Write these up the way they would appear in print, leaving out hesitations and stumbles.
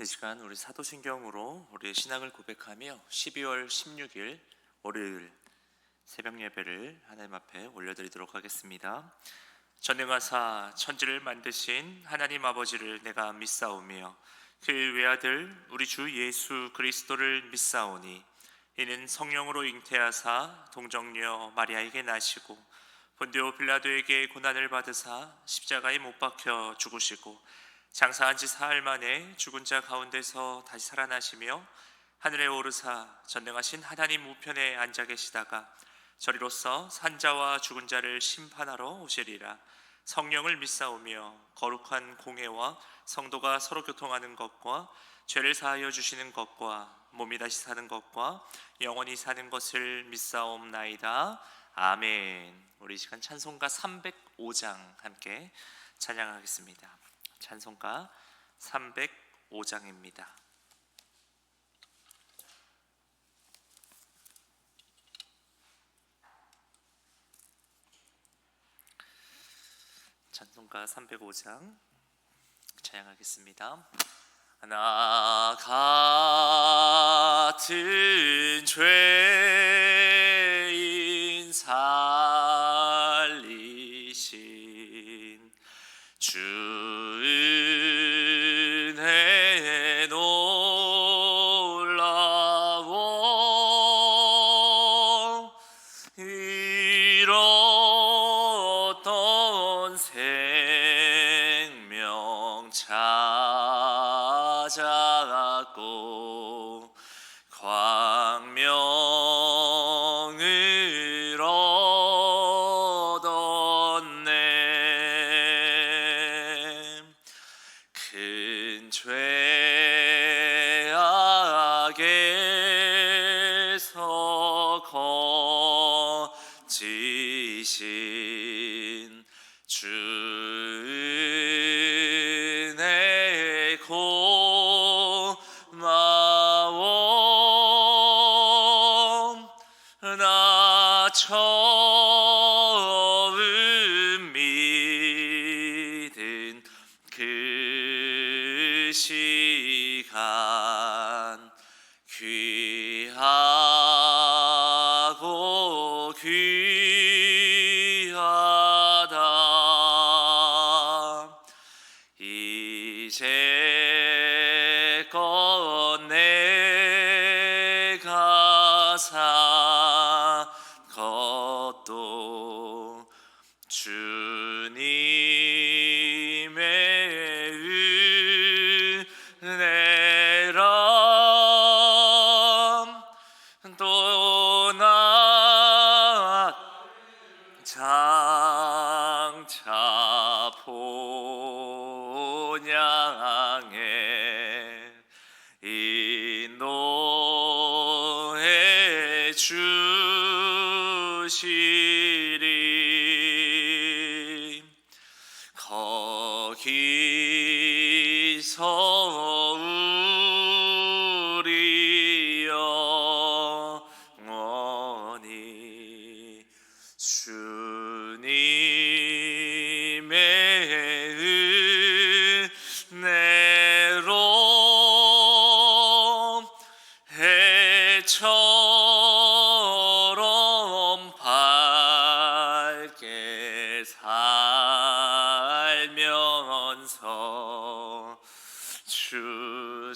이 시간 우리 사도신경으로 우리의 신앙을 고백하며 12월 16일 월요일 새벽 예배를 하나님 앞에 올려드리도록 하겠습니다. 전능하사 천지를 만드신 하나님 아버지를 내가 믿사오며 그 외아들 우리 주 예수 그리스도를 믿사오니 이는 성령으로 잉태하사 동정녀 마리아에게 나시고 본디오 빌라도에게 고난을 받으사 십자가에 못 박혀 죽으시고 장사한 지 사흘 만에 죽은 자 가운데서 다시 살아나시며 하늘에 오르사 전능하신 하나님 우편에 앉아 계시다가 저리로서 산자와 죽은 자를 심판하러 오시리라. 성령을 믿사오며 거룩한 공회와 성도가 서로 교통하는 것과 죄를 사하여 주시는 것과 몸이 다시 사는 것과 영원히 사는 것을 믿사옵나이다. 아멘. 우리 시간 찬송가 305장 함께 찬양하겠습니다. 찬송가 305장입니다. 찬송가 305장 찬양하겠습니다. 나 같은 죄인 살리신 주 은혜 놀라워 잃었던 생명 찾아갔고 광명을 얻었네. 큰 죄악에서 거지신 주 은혜 고마워. 나 처음 믿은 그 시간 귀하고 귀하다. 이제껏 내가 산 것도 주님의 은혜라. 또 나 장차 본향에 인도해 주시리. 거기서 우리 영원히 주님의 은혜로 해처럼 밝게 살면서 주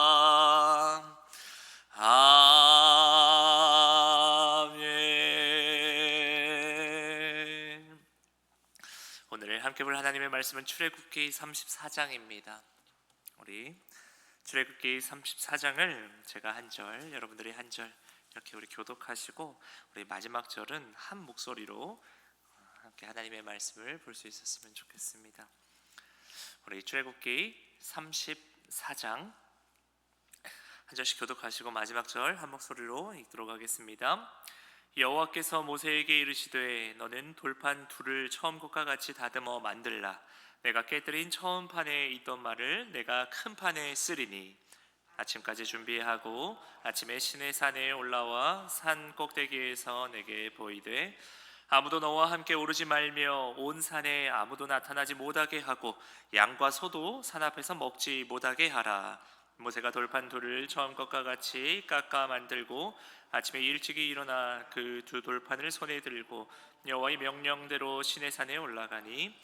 찬양하리라. 아멘. 오늘 함께 볼 하나님의 말씀은 출애굽기 34장입니다. 우리 출애굽기 34장을 제가 한 절, 여러분들이 한 절 이렇게 우리 교독하시고 우리 마지막 절은 한 목소리로 함께 하나님의 말씀을 볼 수 있었으면 좋겠습니다. 우리 출애굽기 34장 한 절씩 교독하시고 마지막 절 한 목소리로 읽도록 하겠습니다. 여호와께서 모세에게 이르시되 너는 돌판 둘을 처음 것과 같이 다듬어 만들라. 내가 깨뜨린 처음 판에 있던 말을 내가 큰 판에 쓰리니 아침까지 준비하고 아침에 시내산에 올라와 산 꼭대기에서 내게 보이되 아무도 너와 함께 오르지 말며 온 산에 아무도 나타나지 못하게 하고 양과 소도 산 앞에서 먹지 못하게 하라. 모세가 돌판 돌을 처음 것과 같이 깎아 만들고 아침에 일찍이 일어나 그 두 돌판을 손에 들고 여호와의 명령대로 시내산에 올라가니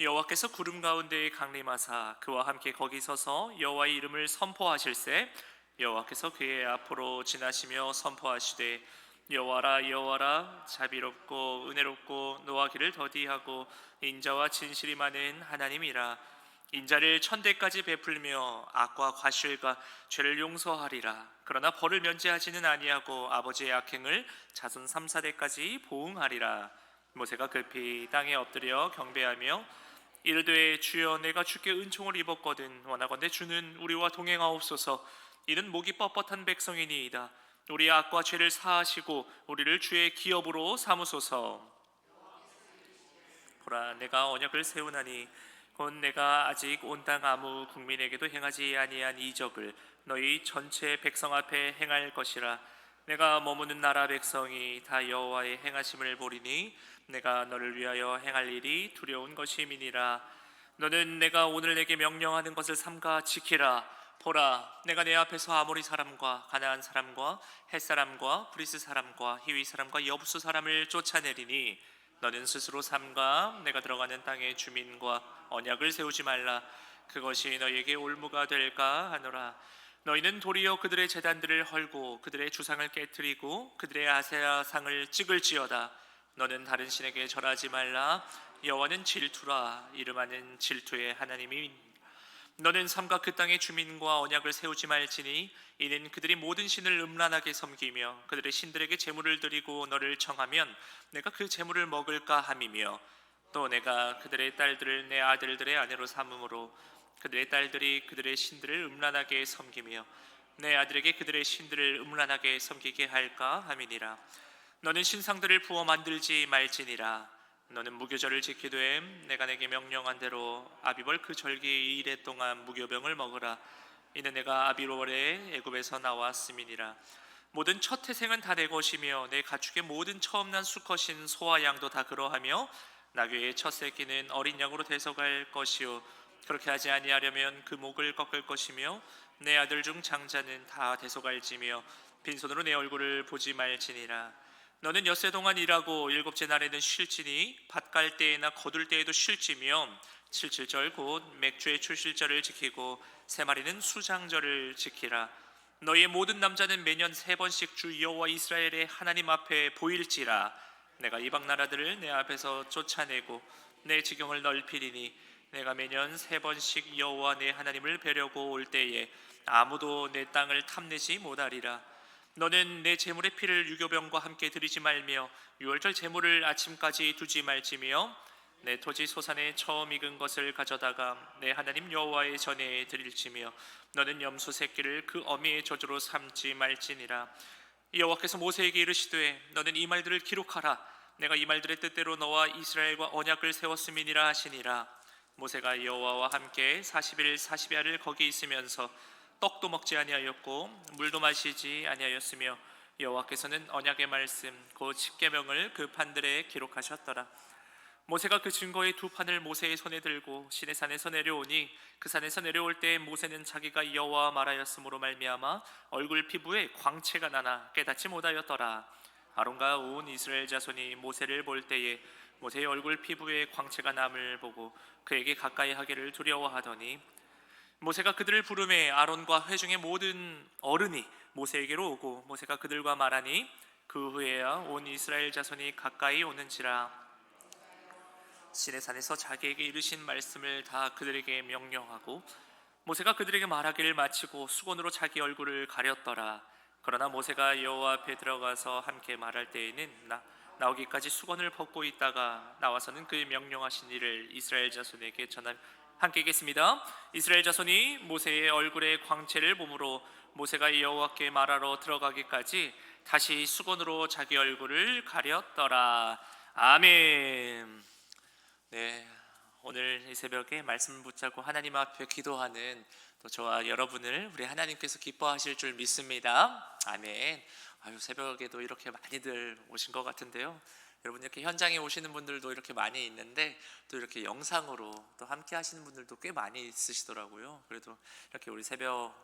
여호와께서 구름 가운데에 강림하사 그와 함께 거기 서서 여호와의 이름을 선포하실세 여호와께서 그의 앞으로 지나시며 선포하시되 여호와라 여호와라 자비롭고 은혜롭고 노하기를 더디하고 인자와 진실이 많은 하나님이라. 인자를 천대까지 베풀며 악과 과실과 죄를 용서하리라. 그러나 벌을 면제하지는 아니하고 아버지의 악행을 자손 3, 4대까지 보응하리라. 모세가 급히 땅에 엎드려 경배하며 이르되 주여 내가 주께 은총을 입었거든 원하건대 주는 우리와 동행하옵소서. 이는 목이 뻣뻣한 백성이니이다. 우리의 악과 죄를 사하시고 우리를 주의 기업으로 삼으소서. 보라 내가 언약을 세우나니 곧 내가 아직 온 땅 아무 국민에게도 행하지 아니한 이적을 너희 전체 백성 앞에 행할 것이라. 내가 머무는 나라 백성이 다 여호와의 행하심을 보리니 내가 너를 위하여 행할 일이 두려운 것임이니라. 너는 내가 오늘 내게 명령하는 것을 삼가 지키라. 보라 내가 내 앞에서 아모리 사람과 가나안 사람과 헷 사람과 브리스 사람과 히위 사람과 여부수 사람을 쫓아내리니 너는 스스로 삼가 내가 들어가는 땅의 주민과 언약을 세우지 말라. 그것이 너희에게 올무가 될까 하노라. 너희는 도리어 그들의 제단들을 헐고 그들의 주상을 깨뜨리고 그들의 아세라상을 찍을지어다. 너는 다른 신에게 절하지 말라. 여호와는 질투라. 이름하는 질투의 하나님이. 너는 삼가 그 땅의 주민과 언약을 세우지 말지니 이는 그들이 모든 신을 음란하게 섬기며 그들의 신들에게 제물을 드리고 너를 청하면 내가 그 제물을 먹을까 함이며 또 내가 그들의 딸들을 내 아들들의 아내로 삼음으로 그들의 딸들이 그들의 신들을 음란하게 섬기며 내 아들에게 그들의 신들을 음란하게 섬기게 할까 함이니라. 너는 신상들을 부어 만들지 말지니라. 너는 무교절을 지키되 내가 내게 명령한 대로 아비벌 그 절기 2일 동안 무교병을 먹으라. 이는 내가 아비월에 애굽에서 나왔음이니라. 모든 첫 태생은 다 내 것이며 내 가축의 모든 처음 난 수컷인 소와 양도 다 그러하며 나귀의 첫 새끼는 어린 양으로 데서갈 것이요 그렇게 하지 아니하려면 그 목을 꺾을 것이며 내 아들 중 장자는 다 데서갈지며 빈손으로 내 얼굴을 보지 말지니라. 너는 엿새 동안 일하고 일곱째 날에는 쉴지니 밭 갈 때나 거둘 때에도 쉴지며 칠칠절 곧 맥주의 출실절을 지키고 세 마리는 수장절을 지키라. 너희의 모든 남자는 매년 3번씩 주 여호와 이스라엘의 하나님 앞에 보일지라. 내가 이방 나라들을 내 앞에서 쫓아내고 내 지경을 넓히리니 내가 매년 3번씩 여호와 내 하나님을 뵈려고 올 때에 아무도 내 땅을 탐내지 못하리라. 너는 내 제물의 피를 유교병과 함께 드리지 말며 유월절 제물을 아침까지 두지 말지며 내 토지 소산에 처음 익은 것을 가져다가 내 하나님 여호와의 전에 드릴지며 너는 염소 새끼를 그 어미의 저주로 삼지 말지니라. 여호와께서 모세에게 이르시되 너는 이 말들을 기록하라. 내가 이 말들의 뜻대로 너와 이스라엘과 언약을 세웠음이니라 하시니라. 모세가 여호와와 함께 40일 40야를 거기 있으면서 떡도 먹지 아니하였고 물도 마시지 아니하였으며 여호와께서는 언약의 말씀 곧 십계명을 그 판들에 기록하셨더라. 모세가 그 증거의 두 판을 모세의 손에 들고 시내산에서 내려오니 그 산에서 내려올 때 모세는 자기가 여호와와 말하였으므로 말미암아 얼굴 피부에 광채가 나나 깨닫지 못하였더라. 아론과 온 이스라엘 자손이 모세를 볼 때에 모세의 얼굴 피부에 광채가 남을 보고 그에게 가까이 하기를 두려워하더니 모세가 그들을 부르매 아론과 회중의 모든 어른이 모세에게로 오고 모세가 그들과 말하니 그 후에야 온 이스라엘 자손이 가까이 오는지라. 시내산에서 자기에게 이르신 말씀을 다 그들에게 명령하고 모세가 그들에게 말하기를 마치고 수건으로 자기 얼굴을 가렸더라. 그러나 모세가 여호와 앞에 들어가서 함께 말할 때에는 나오기까지 수건을 벗고 있다가 나와서는 그의 명령하신 일을 이스라엘 자손에게 전하며 함께 읽겠습니다. 이스라엘 자손이 모세의 얼굴에 광채를 보므로 모세가 여호와께 말하러 들어가기까지 다시 수건으로 자기 얼굴을 가렸더라. 아멘. 네, 오늘 이 새벽에 말씀을 붙잡고 하나님 앞에 기도하는 또 저와 여러분을 우리 하나님께서 기뻐하실 줄 믿습니다. 아멘. 새벽에도 이렇게 많이들 오신 것 같은데요. 여러분 이렇게 현장에 오시는 분들도 이렇게 많이 있는데 또 이렇게 영상으로 또 함께 하시는 분들도 꽤 많이 있으시더라고요. 그래도 이렇게 우리 새벽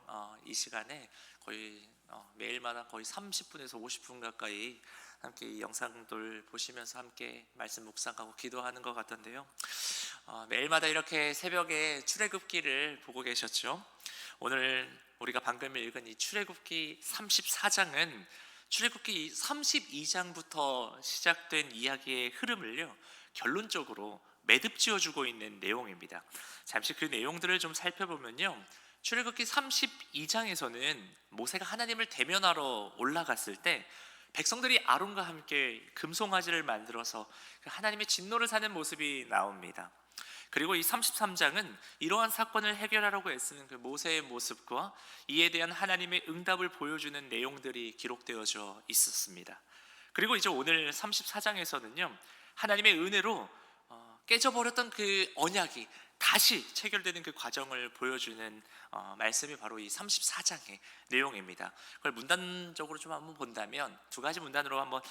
이 시간에 거의 매일마다 거의 30분에서 50분 가까이 함께 이 영상들 보시면서 함께 말씀 묵상하고 기도하는 것 같던데요. 매일마다 이렇게 새벽에 출애굽기를 보고 계셨죠? 오늘 우리가 방금 읽은 이 출애굽기 34장은 출애굽기 32장부터 시작된 이야기의 흐름을요, 결론적으로 매듭 지어주고 있는 내용입니다. 잠시 그 내용들을 좀 살펴보면요, 출애굽기 32장에서는 모세가 하나님을 대면하러 올라갔을 때 백성들이 아론과 함께 금송아지를 만들어서 하나님의 진노를 사는 모습이 나옵니다. 그리고 이 33장은 이러한 사건을 해결하려고 애쓰는 그 모세의 모습과 이에 대한 하나님의 응답을 보여주는 내용들이 기록되어져 있었습니다. 그리고 이제 오늘 34장에서는요, 하나님의 은혜로 깨져버렸던 그 언약이 다시 체결되는 그 과정을 보여주는 말씀이 바로 이 34장의 내용입니다. 그걸 문단적으로 좀 한번 본다면 두 가지 문단으로 한번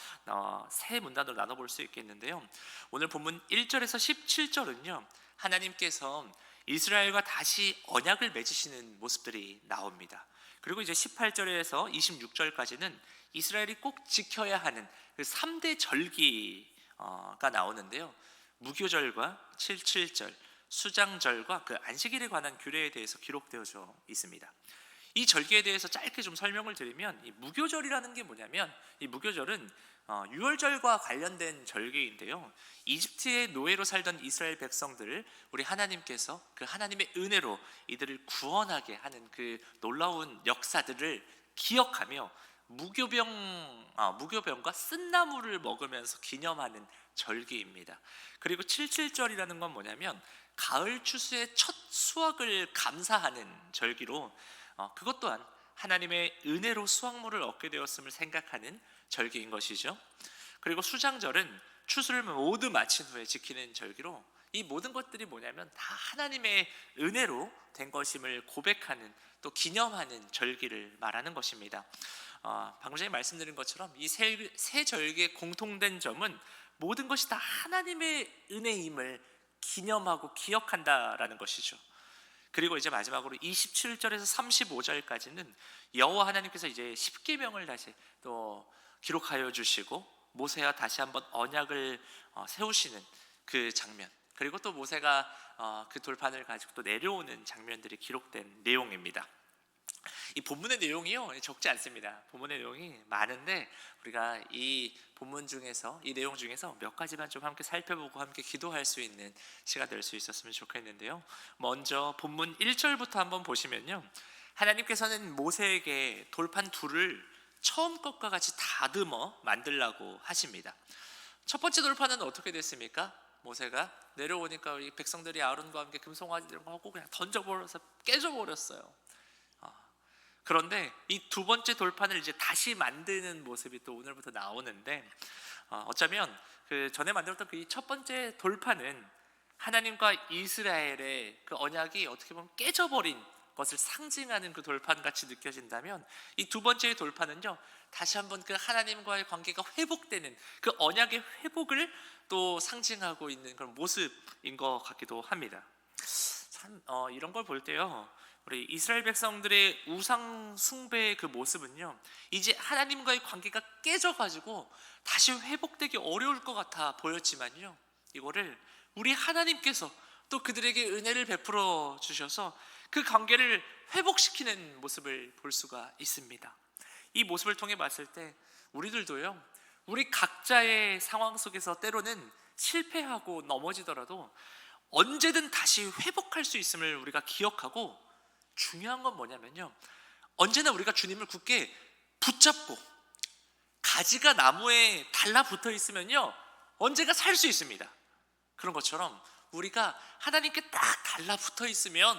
세 문단으로 나눠볼 수 있겠는데요. 오늘 본문 1절에서 17절은요, 하나님께서 이스라엘과 다시 언약을 맺으시는 모습들이 나옵니다. 그리고 이제 18절에서 26절까지는 이스라엘이 꼭 지켜야 하는 그 3대 절기가 나오는데요, 무교절과 77절, 수장절과 그 안식일에 관한 규례에 대해서 기록되어져 있습니다. 이 절기에 대해서 짧게 좀 설명을 드리면, 이 무교절이라는 게 뭐냐면, 이 무교절은 유월절과 관련된 절기인데요, 이집트의 노예로 살던 이스라엘 백성들을 우리 하나님께서 그 하나님의 은혜로 이들을 구원하게 하는 그 놀라운 역사들을 기억하며 무교병과 쓴나물을 먹으면서 기념하는 절기입니다. 그리고 77절이라는 건 뭐냐면, 가을 추수의 첫 수확을 감사하는 절기로 그것 또한 하나님의 은혜로 수확물을 얻게 되었음을 생각하는 절기인 것이죠. 그리고 수장절은 추수를 모두 마친 후에 지키는 절기로, 이 모든 것들이 뭐냐면 다 하나님의 은혜로 된 것임을 고백하는, 또 기념하는 절기를 말하는 것입니다. 방금 전에 말씀드린 것처럼 이 세 절기의 공통된 점은 모든 것이 다 하나님의 은혜임을 기념하고 기억한다라는 것이죠. 그리고 이제 마지막으로 27절에서 35절까지는 여호와 하나님께서 이제 십계명을 다시 또 기록하여 주시고 모세와 다시 한번 언약을 세우시는 그 장면, 그리고 또 모세가 그 돌판을 가지고 또 내려오는 장면들이 기록된 내용입니다. 이 본문의 내용이요, 적지 않습니다. 본문의 내용이 많은데 우리가 이 본문 중에서, 이 내용 중에서 몇 가지만 좀 함께 살펴보고 함께 기도할 수 있는 시간 될 수 있었으면 좋겠는데요. 먼저 본문 1절부터 한번 보시면요, 하나님께서는 모세에게 돌판 둘을 처음 것과 같이 다듬어 만들라고 하십니다. 첫 번째 돌판은 어떻게 됐습니까? 모세가 내려오니까 이 백성들이 아론과 함께 금송아지를 하고 그냥 던져버려서 깨져버렸어요. 그런데 이 두 번째 돌판을 이제 다시 만드는 모습이 또 오늘부터 나오는데, 어쩌면 그 전에 만들었던 그 첫 번째 돌판은 하나님과 이스라엘의 그 언약이 어떻게 보면 깨져버린 것을 상징하는 그 돌판같이 느껴진다면, 이 두 번째의 돌판은요, 다시 한번 그 하나님과의 관계가 회복되는 그 언약의 회복을 또 상징하고 있는 그런 모습인 것 같기도 합니다. 참 이런 걸 볼 때요, 우리 이스라엘 백성들의 우상 숭배의 그 모습은요, 이제 하나님과의 관계가 깨져가지고 다시 회복되기 어려울 것 같아 보였지만요, 이거를 우리 하나님께서 또 그들에게 은혜를 베풀어 주셔서 그 관계를 회복시키는 모습을 볼 수가 있습니다. 이 모습을 통해 봤을 때 우리들도요, 우리 각자의 상황 속에서 때로는 실패하고 넘어지더라도 언제든 다시 회복할 수 있음을 우리가 기억하고, 중요한 건 뭐냐면요, 언제나 우리가 주님을 굳게 붙잡고 가지가 나무에 달라붙어 있으면요, 언제가 살 수 있습니다. 그런 것처럼 우리가 하나님께 딱 달라붙어 있으면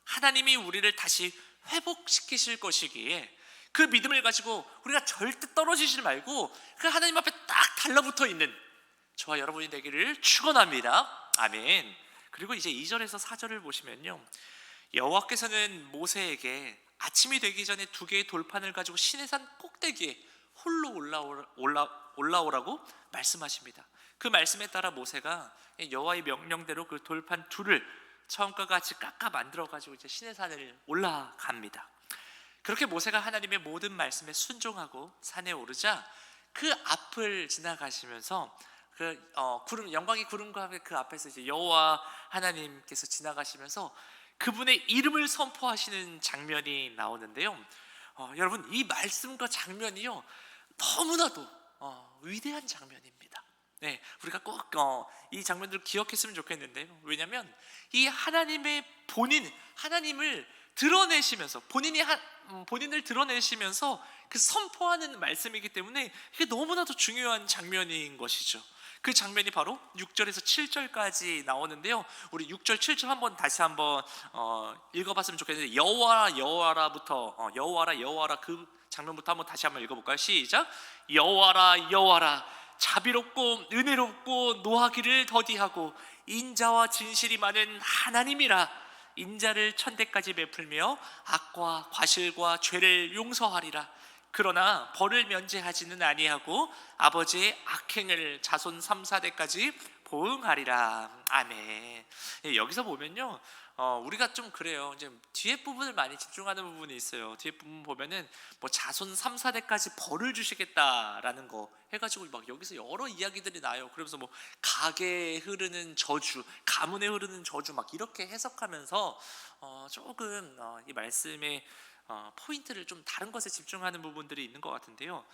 하나님이 우리를 다시 회복시키실 것이기에, 그 믿음을 가지고 우리가 절대 떨어지지 말고 그 하나님 앞에 딱 달라붙어 있는 저와 여러분이 되기를 축원합니다. 아멘. 그리고 이제 2절에서 4절을 보시면요, 여호와께서는 모세에게 아침이 되기 전에 두 개의 돌판을 가지고 시내산 꼭대기에 홀로 올라오라고 말씀하십니다. 그 말씀에 따라 모세가 여호와의 명령대로 그 돌판 둘을 처음과 같이 깎아 만들어 가지고 이제 시내산을 올라갑니다. 그렇게 모세가 하나님의 모든 말씀에 순종하고 산에 오르자 그 앞을 지나가시면서 구름, 영광의 구름과 함께 그 앞에서 이제 여호와 하나님께서 지나가시면서 그분의 이름을 선포하시는 장면이 나오는데요. 여러분, 이 말씀과 장면이요 너무나도 위대한 장면입니다. 네, 우리가 꼭 이 장면들을 기억했으면 좋겠는데요. 왜냐하면 이 하나님의 하나님을 드러내시면서 본인을 드러내시면서 그 선포하는 말씀이기 때문에 이게 너무나도 중요한 장면인 것이죠. 그 장면이 바로 6절에서 7절까지 나오는데요. 우리 6절 7절 다시 한번 읽어봤으면 좋겠는데, 여호와라 여호와라부터 여호와라 그 장면부터 다시 한번 읽어볼까요? 시작. 여호와라 자비롭고 은혜롭고 노하기를 더디하고 인자와 진실이 많은 하나님이라. 인자를 천대까지 베풀며 악과 과실과 죄를 용서하리라. 그러나 벌을 면제하지는 아니하고 아버지의 악행을 자손 3, 4대까지 보응하리라. 아멘. 여기서 보면요, 우리가 좀 그래요. 이제 뒤에 부분을 많이 집중하는 부분이 있어요. 뒤에 부분 보면은 뭐 자손 3, 4대까지 벌을 주시겠다라는 거 해가지고 막 여기서 여러 이야기들이 나요. 그러면서 뭐 가게에 흐르는 저주, 가문에 흐르는 저주 막 이렇게 해석하면서 조금 이 말씀의 포인트를 좀 다른 것에 집중하는 부분들이 있는 것 같은데요.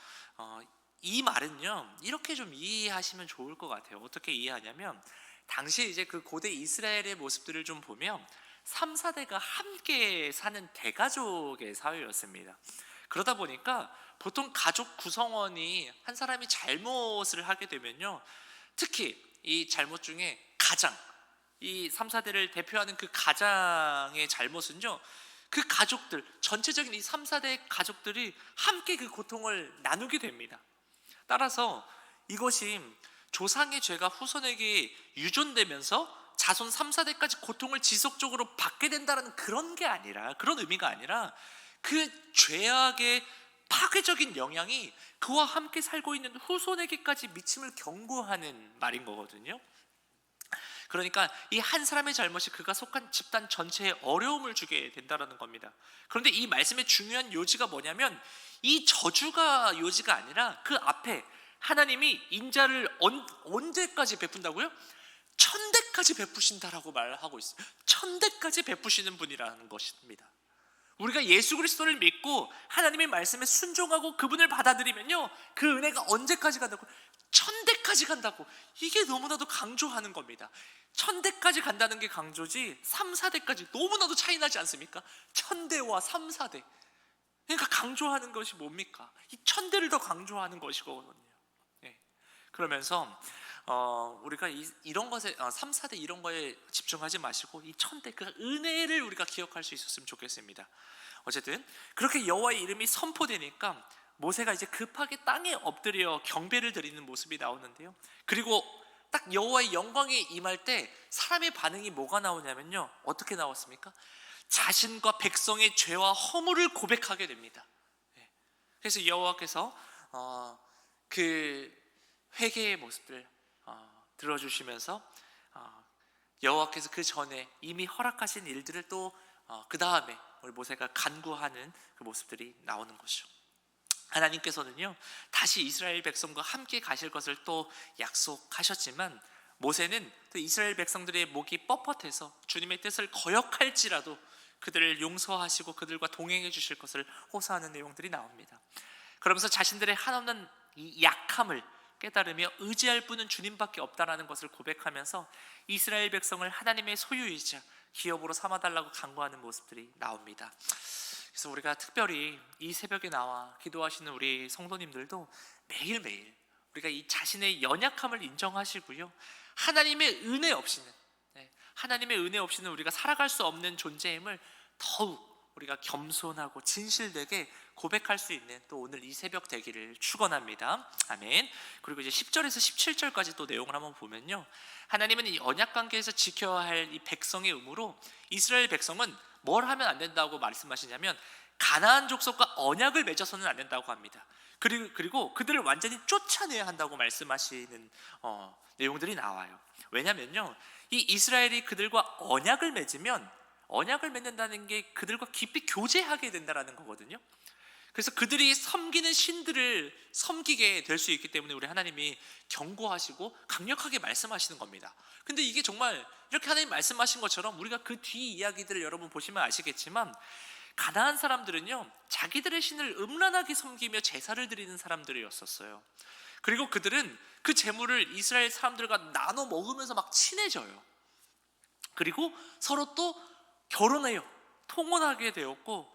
이 말은요 이렇게 좀 이해하시면 좋을 것 같아요. 어떻게 이해하냐면, 당시에 이제 그 고대 이스라엘의 모습들을 좀 보면 3, 4대가 함께 사는 대가족의 사회였습니다. 그러다 보니까 보통 가족 구성원이 한 사람이 잘못을 하게 되면요, 특히 이 잘못 중에 가장, 이 3, 4대를 대표하는 그 가장의 잘못은요, 그 가족들, 전체적인 이 3, 4대 가족들이 함께 그 고통을 나누게 됩니다. 따라서 이것이 조상의 죄가 후손에게 유존되면서 자손 3, 4대까지 고통을 지속적으로 받게 된다는 그런 게 아니라, 그런 의미가 아니라, 그 죄악의 파괴적인 영향이 그와 함께 살고 있는 후손에게까지 미침을 경고하는 말인 거거든요. 그러니까 이 한 사람의 잘못이 그가 속한 집단 전체에 어려움을 주게 된다는 겁니다. 그런데 이 말씀의 중요한 요지가 뭐냐면, 이 저주가 요지가 아니라 그 앞에 하나님이 인자를 언제까지 베푼다고요? 1000대까지 베푸신다라고 말하고 있어요. 1000대까지 베푸시는 분이라는 것입니다. 우리가 예수 그리스도를 믿고 하나님의 말씀에 순종하고 그분을 받아들이면요, 그 은혜가 언제까지 간다고? 1000대까지 간다고. 이게 너무나도 강조하는 겁니다. 1000대까지 간다는 게 강조지 3, 4대까지 너무나도 차이 나지 않습니까? 1000대와 3, 4대. 그러니까 강조하는 것이 뭡니까? 이 1000대를 더 강조하는 것이거든요. 그러면서 우리가 이런 것에 3, 4대 이런 거에 집중하지 마시고 이 1000대 그 은혜를 우리가 기억할 수 있었으면 좋겠습니다. 어쨌든 그렇게 여호와의 이름이 선포되니까 모세가 이제 급하게 땅에 엎드려 경배를 드리는 모습이 나오는데요. 그리고 딱 여호와의 영광이 임할 때 사람의 반응이 뭐가 나오냐면요, 어떻게 나왔습니까? 자신과 백성의 죄와 허물을 고백하게 됩니다. 그래서 여호와께서 그 회개의 모습을 들어주시면서 여호와께서 그 전에 이미 허락하신 일들을 또 그 다음에 우리 모세가 간구하는 그 모습들이 나오는 것이죠. 하나님께서는요 다시 이스라엘 백성과 함께 가실 것을 또 약속하셨지만, 모세는 또 이스라엘 백성들의 목이 뻣뻣해서 주님의 뜻을 거역할지라도 그들을 용서하시고 그들과 동행해 주실 것을 호소하는 내용들이 나옵니다. 그러면서 자신들의 한없는 이 약함을 깨달으며 의지할 분은 주님밖에 없다라는 것을 고백하면서 이스라엘 백성을 하나님의 소유이자 기업으로 삼아달라고 간구하는 모습들이 나옵니다. 그래서 우리가 특별히 이 새벽에 나와 기도하시는 우리 성도님들도 매일매일 우리가 이 자신의 연약함을 인정하시고요, 하나님의 은혜 없이는 우리가 살아갈 수 없는 존재임을 더욱 우리가 겸손하고 진실되게 고백할 수 있는 또 오늘 이 새벽 되기를 축원합니다. 아멘. 그리고 이제 10절에서 17절까지 또 내용을 한번 보면요, 하나님은 이 언약 관계에서 지켜야 할 이 백성의 의무로 이스라엘 백성은 뭘 하면 안 된다고 말씀하시냐면, 가나안 족속과 언약을 맺어서는 안 된다고 합니다. 그리고 그들을 완전히 쫓아내야 한다고 말씀하시는 내용들이 나와요. 왜냐면요, 이 이스라엘이 그들과 언약을 맺으면, 언약을 맺는다는 게 그들과 깊이 교제하게 된다는 거거든요. 그래서 그들이 섬기는 신들을 섬기게 될 수 있기 때문에 우리 하나님이 경고하시고 강력하게 말씀하시는 겁니다. 근데 이게 정말 이렇게 하나님 말씀하신 것처럼 우리가 그 뒤 이야기들을 여러분 보시면 아시겠지만, 가나안 사람들은요, 자기들의 신을 음란하게 섬기며 제사를 드리는 사람들이었었어요. 그리고 그들은 그 제물을 이스라엘 사람들과 나눠 먹으면서 막 친해져요. 그리고 서로 또 결혼해요. 통혼하게 되었고,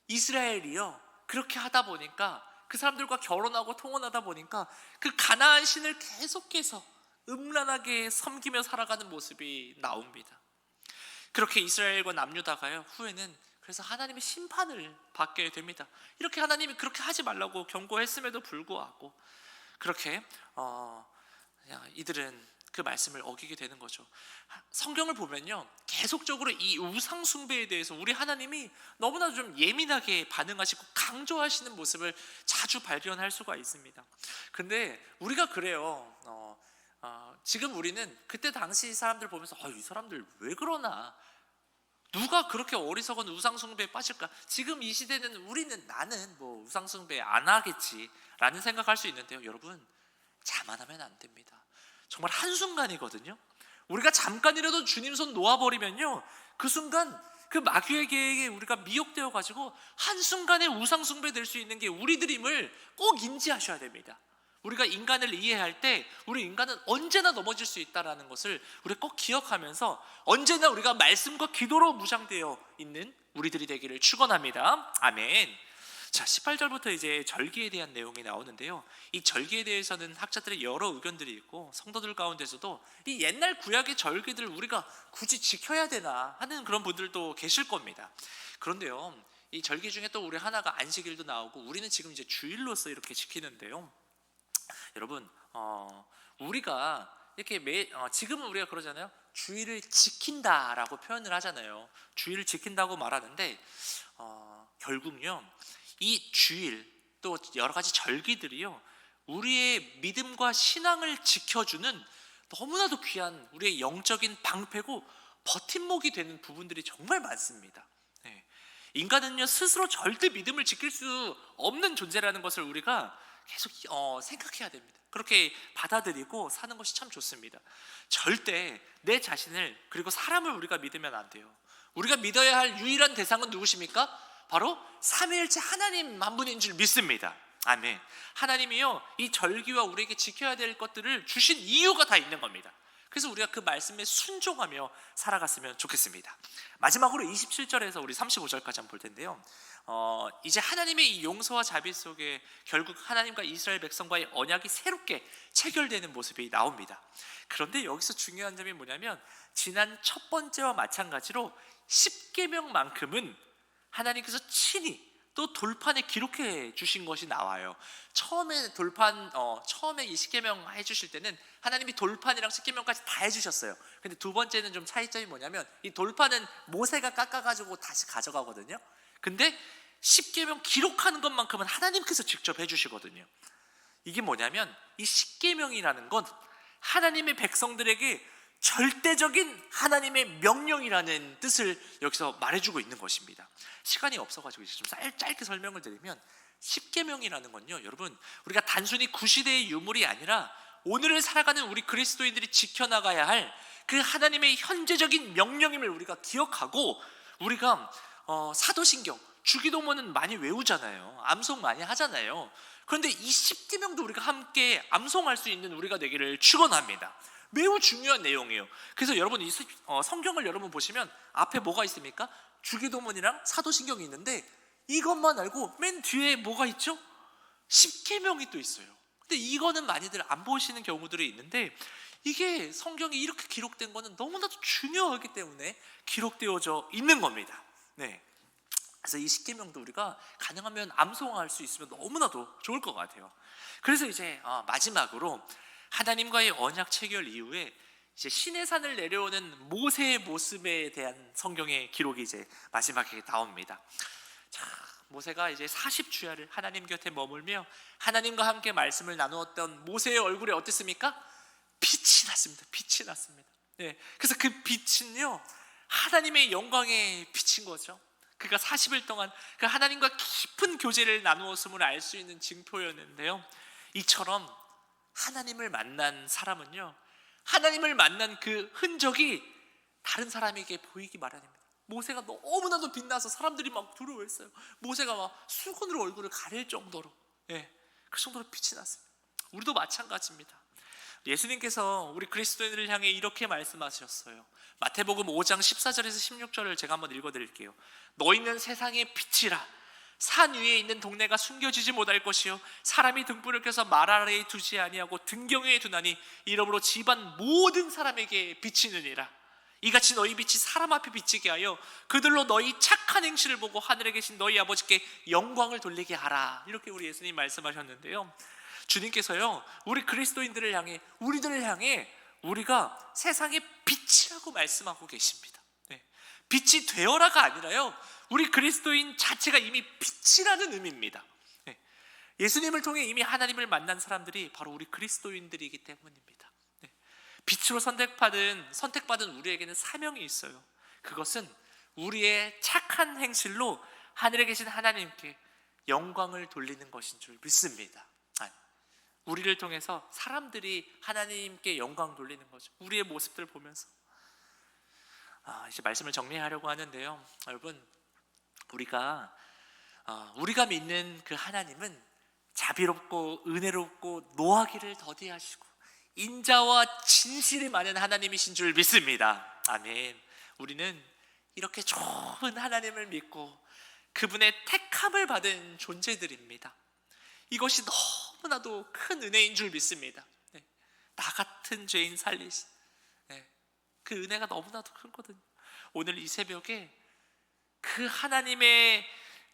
이스라엘이요, 그렇게 하다 보니까, 그 사람들과 결혼하고 통혼하다 보니까 그 가나안 신을 계속해서 음란하게 섬기며 살아가는 모습이 나옵니다. 그렇게 이스라엘과 남유다가요, 후에는 그래서 하나님의 심판을 받게 됩니다. 이렇게 하나님이 그렇게 하지 말라고 경고했음에도 불구하고 그렇게 이들은 그 말씀을 어기게 되는 거죠. 성경을 보면요, 계속적으로 이 우상 숭배에 대해서 우리 하나님이 너무나 좀 예민하게 반응하시고 강조하시는 모습을 자주 발견할 수가 있습니다. 근데 우리가 그래요. 지금 우리는 그때 당시 사람들 보면서 이 사람들 왜 그러나, 누가 그렇게 어리석은 우상숭배에 빠질까? 지금 이 시대는 나는 뭐 우상숭배 안 하겠지 라는 생각할 수 있는데요, 여러분, 자만하면 안 됩니다. 정말 한순간이거든요. 우리가 잠깐이라도 주님 손 놓아버리면요, 그 순간 그 마귀의 계획에 우리가 미혹되어 가지고 한순간에 우상숭배 될 수 있는 게 우리들임을 꼭 인지하셔야 됩니다. 우리가 인간을 이해할 때 우리 인간은 언제나 넘어질 수 있다는 것을 우리 꼭 기억하면서 언제나 우리가 말씀과 기도로 무장되어 있는 우리들이 되기를 축원합니다. 아멘. 자, 18절부터 이제 절기에 대한 내용이 나오는데요, 이 절기에 대해서는 학자들의 여러 의견들이 있고, 성도들 가운데서도 이 옛날 구약의 절기들을 우리가 굳이 지켜야 되나 하는 그런 분들도 계실 겁니다. 그런데요, 이 절기 중에 또 우리 하나가 안식일도 나오고, 우리는 지금 이제 주일로서 이렇게 지키는데요, 여러분, 우리가 이렇게 지금은 우리가 그러잖아요. 주일을 지킨다라고 표현을 하잖아요. 주일을 지킨다고 말하는데, 결국요, 이 주일 또 여러 가지 절기들이요, 우리의 믿음과 신앙을 지켜주는 너무나도 귀한 우리의 영적인 방패고 버팀목이 되는 부분들이 정말 많습니다. 인간은요, 스스로 절대 믿음을 지킬 수 없는 존재라는 것을 우리가 계속 생각해야 됩니다. 그렇게 받아들이고 사는 것이 참 좋습니다. 절대 내 자신을, 그리고 사람을 우리가 믿으면 안 돼요. 우리가 믿어야 할 유일한 대상은 누구십니까? 바로 삼위일체 하나님 한 분인 줄 믿습니다. 아멘. 하나님이요, 이 절기와 우리에게 지켜야 될 것들을 주신 이유가 다 있는 겁니다. 그래서 우리가 그 말씀에 순종하며 살아갔으면 좋겠습니다. 마지막으로 27절에서 우리 35절까지 한번 볼 텐데요, 이제 하나님의 이 용서와 자비 속에 결국 하나님과 이스라엘 백성과의 언약이 새롭게 체결되는 모습이 나옵니다. 그런데 여기서 중요한 점이 뭐냐면, 지난 첫 번째와 마찬가지로 십계명만큼은 하나님께서 친히 또 돌판에 기록해 주신 것이 나와요. 처음에 이 십계명 해주실 때는 하나님이 돌판이랑 십계명까지 다 해주셨어요. 근데 두 번째는 좀 차이점이 뭐냐면, 이 돌판은 모세가 깎아가지고 다시 가져가거든요. 근데 십계명 기록하는 것만큼은 하나님께서 직접 해주시거든요. 이게 뭐냐면, 이 십계명이라는 건 하나님의 백성들에게 절대적인 하나님의 명령이라는 뜻을 여기서 말해주고 있는 것입니다. 시간이 없어가지고 이제 좀 짧게 설명을 드리면, 십계명이라는 건요, 여러분, 우리가 단순히 구시대의 유물이 아니라 오늘을 살아가는 우리 그리스도인들이 지켜나가야 할 그 하나님의 현재적인 명령임을 우리가 기억하고, 우리가 사도신경, 주기도문은 많이 외우잖아요. 암송 많이 하잖아요. 그런데 이 십계명도 우리가 함께 암송할 수 있는 우리가 되기를 축원합니다. 매우 중요한 내용이에요. 그래서 여러분, 이 성경을 여러분 보시면 앞에 뭐가 있습니까? 주기도문이랑 사도신경이 있는데, 이것만 알고 맨 뒤에 뭐가 있죠? 십계명이 또 있어요. 근데 이거는 많이들 안 보시는 경우들이 있는데, 이게 성경이 이렇게 기록된 거는 너무나도 중요하기 때문에 기록되어져 있는 겁니다. 그래서 이 십계명도 우리가 가능하면 암송할 수 있으면 너무나도 좋을 것 같아요. 그래서 이제 마지막으로 하나님과의 언약 체결 이후에 이제 시내산을 내려오는 모세의 모습에 대한 성경의 기록이 이제 마지막에 나옵니다. 자, 모세가 이제 40주야를 하나님 곁에 머물며 하나님과 함께 말씀을 나누었던 모세의 얼굴에 어땠습니까? 빛이 났습니다. 빛이 났습니다. 네, 그래서 그 빛은요 하나님의 영광에 비친 거죠. 그가 40일 동안 그 하나님과 깊은 교제를 나누었음을 알 수 있는 징표였는데요, 이처럼 하나님을 만난 사람은요 하나님을 만난 그 흔적이 다른 사람에게 보이기 마련입니다. 모세가 너무나도 빛나서 사람들이 막 두려워했어요. 모세가 막 수건으로 얼굴을 가릴 정도로, 그 정도로 빛이 났습니다. 우리도 마찬가지입니다. 예수님께서 우리 그리스도인들을 향해 이렇게 말씀하셨어요. 마태복음 5장 14절에서 16절을 제가 한번 읽어드릴게요. 너희는 세상의 빛이라. 산 위에 있는 동네가 숨겨지지 못할 것이요 사람이 등불을 켜서 말 아래에 두지 아니하고 등경에 두나니 이러므로 집안 모든 사람에게 비치느니라. 이같이 너희 빛이 사람 앞에 비치게 하여 그들로 너희 착한 행실을 보고 하늘에 계신 너희 아버지께 영광을 돌리게 하라. 이렇게 우리 예수님 말씀하셨는데요, 주님께서요 우리 그리스도인들을 향해, 우리들을 향해 우리가 세상의 빛이라고 말씀하고 계십니다. 빛이 되어라가 아니라요 우리 그리스도인 자체가 이미 빛이라는 의미입니다. 예수님을 통해 이미 하나님을 만난 사람들이 바로 우리 그리스도인들이기 때문입니다. 빛으로 선택받은 우리에게는 사명이 있어요. 그것은 우리의 착한 행실로 하늘에 계신 하나님께 영광을 돌리는 것인 줄 믿습니다. 우리를 통해서 사람들이 하나님께 영광 돌리는 거죠. 우리의 모습들을 보면서. 이제 말씀을 정리하려고 하는데요, 여러분, 우리가 믿는 그 하나님은 자비롭고 은혜롭고 노하기를 더디하시고 인자와 진실이 많은 하나님이신 줄 믿습니다. 아멘. 우리는 이렇게 좋은 하나님을 믿고 그분의 택함을 받은 존재들입니다. 이것이 너무나도 큰 은혜인 줄 믿습니다. 나 같은 죄인 살리신 그 은혜가 너무나도 크거든요. 오늘 이 새벽에 그 하나님의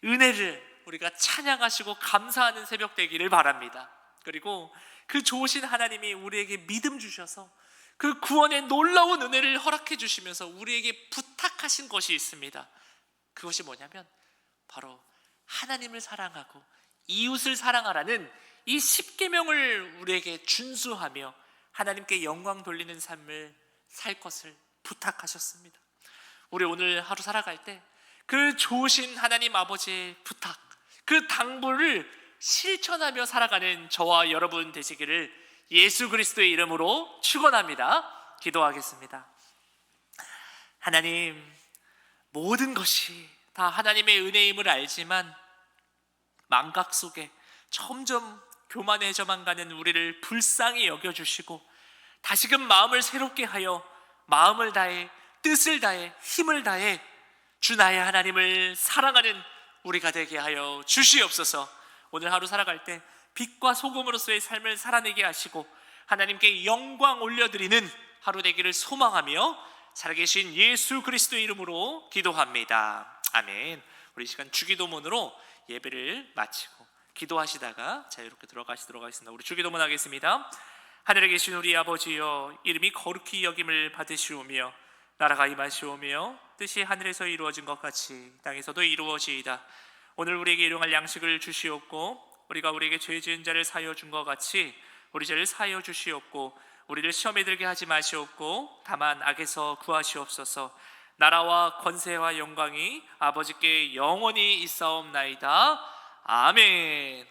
은혜를 우리가 찬양하시고 감사하는 새벽 되기를 바랍니다. 그리고 그 좋으신 하나님이 우리에게 믿음 주셔서 그 구원의 놀라운 은혜를 허락해 주시면서 우리에게 부탁하신 것이 있습니다. 그것이 뭐냐면 바로 하나님을 사랑하고 이웃을 사랑하라는 이 10계명을 우리에게 준수하며 하나님께 영광 돌리는 삶을 살 것을 부탁하셨습니다. 우리 오늘 하루 살아갈 때 그 좋으신 하나님 아버지의 부탁, 그 당부를 실천하며 살아가는 저와 여러분 되시기를 예수 그리스도의 이름으로 축원합니다. 기도하겠습니다. 하나님, 모든 것이 다 하나님의 은혜임을 알지만 망각 속에 점점 교만해져만 가는 우리를 불쌍히 여겨주시고 다시금 마음을 새롭게 하여 마음을 다해 뜻을 다해 힘을 다해 주 나의 하나님을 사랑하는 우리가 되게 하여 주시옵소서. 오늘 하루 살아갈 때 빛과 소금으로서의 삶을 살아내게 하시고 하나님께 영광 올려드리는 하루 되기를 소망하며 살아계신 예수 그리스도의 이름으로 기도합니다. 아멘. 우리 이 시간 주기도문으로 예배를 마치고 기도하시다가 자유롭게 들어가시도록 하겠습니다. 우리 주기도문 하겠습니다. 하늘에 계신 우리 아버지여, 이름이 거룩히 여김을 받으시오며 나라가 임하시오며 뜻이 하늘에서 이루어진 것 같이 땅에서도 이루어지이다. 오늘 우리에게 일용할 양식을 주시옵고 우리가 우리에게 죄 지은 자를 사하여 준 것 같이 우리 죄를 사하여 주시옵고 우리를 시험에 들게 하지 마시옵고 다만 악에서 구하시옵소서. 나라와 권세와 영광이 아버지께 영원히 있사옵나이다. 아멘.